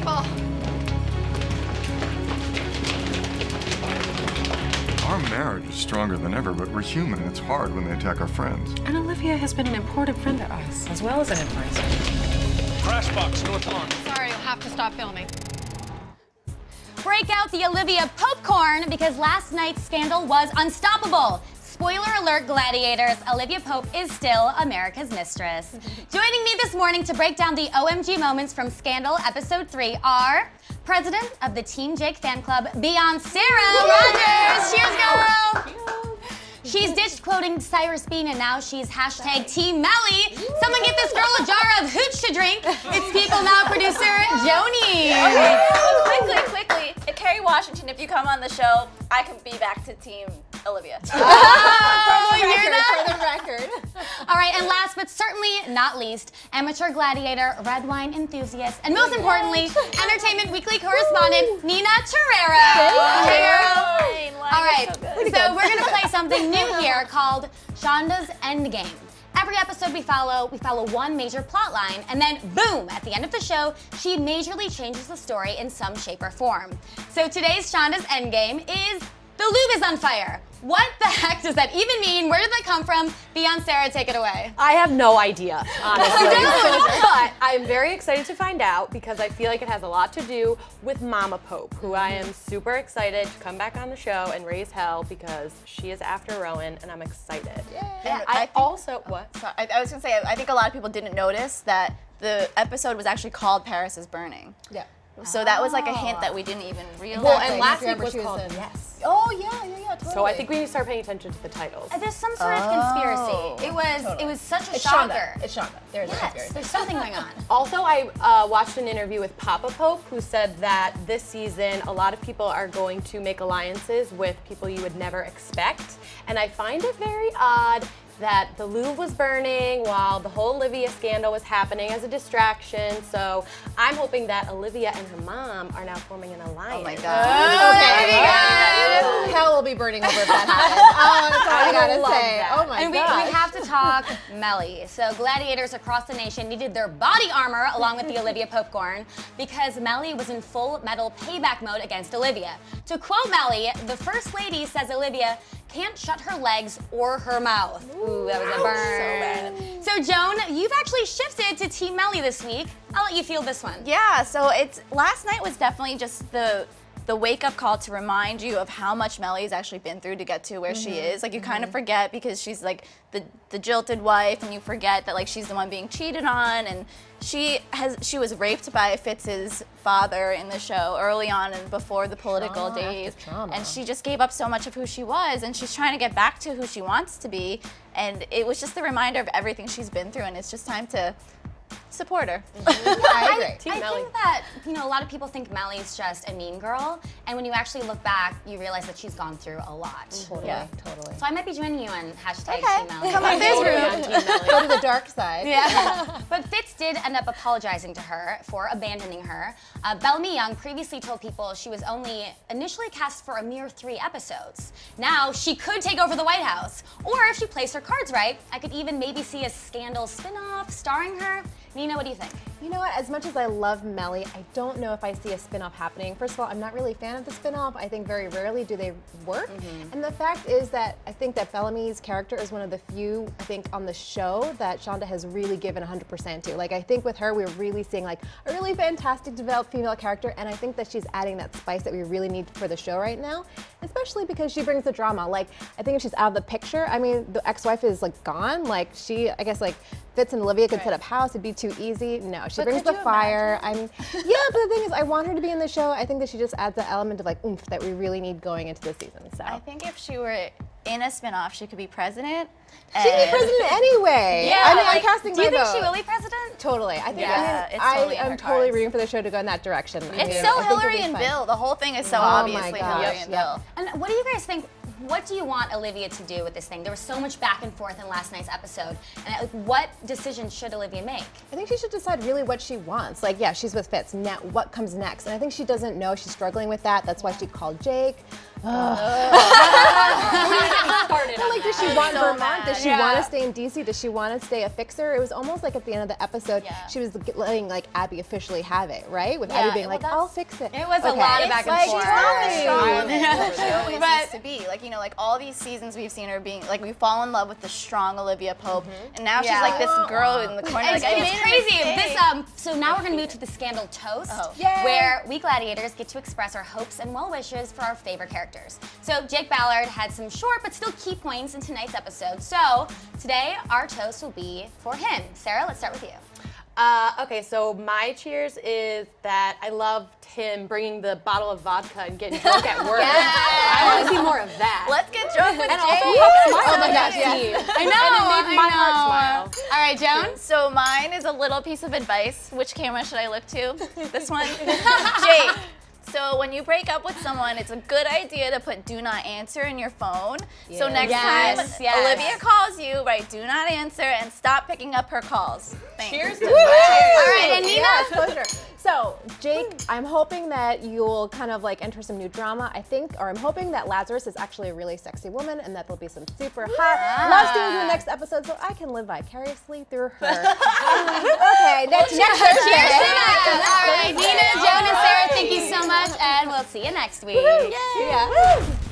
Careful. Our marriage is stronger than ever, but we're human. It's hard when they attack our friends. And Olivia has been an important friend to us, as well as an advisor. Crash box, North Lawn. Sorry, you'll have to stop filming. Break out the Olivia popcorn because last night's scandal was unstoppable. Spoiler alert, Gladiators, Olivia Pope is still America's mistress. Joining me this morning to break down the OMG moments from Scandal Episode 3 are President of the Team Jake fan club, Beyonce Rogers. Cheers, girl. She's ditched quoting Cyrus Bean and now she's hashtag Team Mellie. Someone get this girl a jar of hooch to drink. It's People Now producer, Joni. Quickly. Kerry Washington, if you come on the show, I can be back to Team Olivia. Oh, you hear that? For the record. All right, and last but certainly not least, amateur gladiator, red wine enthusiast, and most importantly, Entertainment Weekly correspondent, Nina Torero. Hey, girl. All right, so we're going to play something new here called Shonda's Endgame. Every episode we follow one major plot line, and then boom, at the end of the show, she majorly changes the story in some shape or form. So today's Shonda's Endgame is the Louvre is on fire. What the heck does that even mean? Where did that come from? Beyonce, take it away. I have no idea, honestly. But I'm very excited to find out because I feel like it has a lot to do with Mama Pope, who I am super excited to come back on the show and raise hell because she is after Rowan, and I'm excited. Yeah, I also, what? I was gonna say, I think a lot of people didn't notice that the episode was actually called Paris is Burning. Yeah. So that was like a hint that we didn't even realize. Well, and last Remember week was she was called in- Yes. Oh, yeah, totally. So I think we need to start paying attention to the titles. There's some sort of conspiracy. It was such a It's shocker. Shonda. It's Shonda. There's a Yes, conspiracy. there's something going on. Also, I watched an interview with Papa Pope who said that this season a lot of people are going to make alliances with people you would never expect. And I find it very odd that the Louvre was burning while the whole Olivia scandal was happening as a distraction. So I'm hoping that Olivia and her mom are now forming an alliance. Oh my God. Okay. Hell will be burning over if that happens. Oh, that's all I gotta love say. that. Oh my And we God. have to talk Mellie. So gladiators across the nation needed their body armor along with the Olivia popcorn because Mellie was in full metal payback mode against Olivia. To quote Mellie, the First Lady says Olivia can't shut her legs or her mouth. Ooh, that was a burn. So Joan, you've actually shifted to Team Mellie this week. I'll let you field this one. Yeah, so last night was definitely just the wake-up call to remind you of how much Mellie's actually been through to get to where she is. Like, you kind of forget because she's like the jilted wife, and you forget that like she's the one being cheated on, and she was raped by Fitz's father in the show early on and before the political days, and she just gave up so much of who she was, and she's trying to get back to who she wants to be, and it was just the reminder of everything she's been through, and it's just time to support her. I agree. I think that, a lot of people think Mellie's just a mean girl, and when you actually look back, you realize that she's gone through a lot. Totally. So I might be joining you on hashtag Okay. Team Mellie. Come on, there's room. Go to the dark side. Yeah. But Fitz did end up apologizing to her for abandoning her. Bellamy Young previously told people she was only initially cast for a mere 3 episodes. Now she could take over the White House. Or if she plays her cards right, I could even maybe see a Scandal spin-off starring her. Nina, what do you think? You know what, as much as I love Mellie, I don't know if I see a spin-off happening. First of all, I'm not really a fan of the spin-off. I think very rarely do they work. And the fact is that I think that Bellamy's character is one of the few, I think, on the show that Shonda has really given 100% to. Like, I think with her, we're really seeing like a really fantastic developed female character, and I think that she's adding that spice that we really need for the show right now, especially because she brings the drama. Like, I think if she's out of the picture, I mean, the ex-wife is like gone. Like, I guess like Fitz and Olivia could set up house, it'd be too easy. No, she brings the fire. I mean, yeah, but the thing is, I want her to be in the show. I think that she just adds the element of like oomph that we really need going into the season. So I think if she were in a spin-off, she could be president. She can be president anyway. Yeah, I mean, like, I'm casting do you my think vote. she will be president? Totally. I think. Yeah, it's I totally in am her totally cards. rooting for the show to go in that direction. I It's mean, so I think it'll Hillary be and fun. Bill. The whole thing is so Oh my obviously gosh, Hillary and yeah. Bill. And what do you guys think? What do you want Olivia to do with this thing? There was so much back and forth in last night's episode. And like, what decisions should Olivia make? I think she should decide really what she wants. Like, yeah, she's with Fitz. Now, what comes next? And I think she doesn't know. She's struggling with that. That's why she called Jake. Like, does she want Vermont? Does she want to stay in DC? Does she want to stay a fixer? It was almost like at the end of the episode, she was letting like Abbi officially have it, right? With Abbi being like, "I'll fix it." It was a lot of back and forth. She's not the strong woman she always used to be. Like, you know, like all these seasons we've seen her being like, we fall in love with the strong Olivia Pope, and now she's like this girl in the corner. Like, It's crazy. So now we're gonna move to the scandal toast, where we gladiators get to express our hopes and well wishes for our favorite characters. So Jake Ballard had some short but still key points in tonight's episode. So today our toast will be for him. Sarah, let's start with you. Okay, so my cheers is that I loved him bringing the bottle of vodka and getting drunk at work. I want to see more of that. let's get drunk with And Jake. also, oh my gosh, I know. And it made my heart smile. All right, Joan. So mine is a little piece of advice. Which camera should I look to? This one? Jake. So when you break up with someone, it's a good idea to put do not answer in your phone. So next time Olivia calls you, write do not answer and stop picking up her calls. Thanks. Cheers to that. All right, and Nina. Yes, pleasure. So, Jake, I'm hoping that you'll kind of like enter some new drama. I'm hoping that Lazarus is actually a really sexy woman and that there'll be some super hot love scenes in the next episode so I can live vicariously through her. Okay, next Cheers to that. All right, Nina, Joan, and Sarah, thank you so much, and we'll see you next week. Yeah.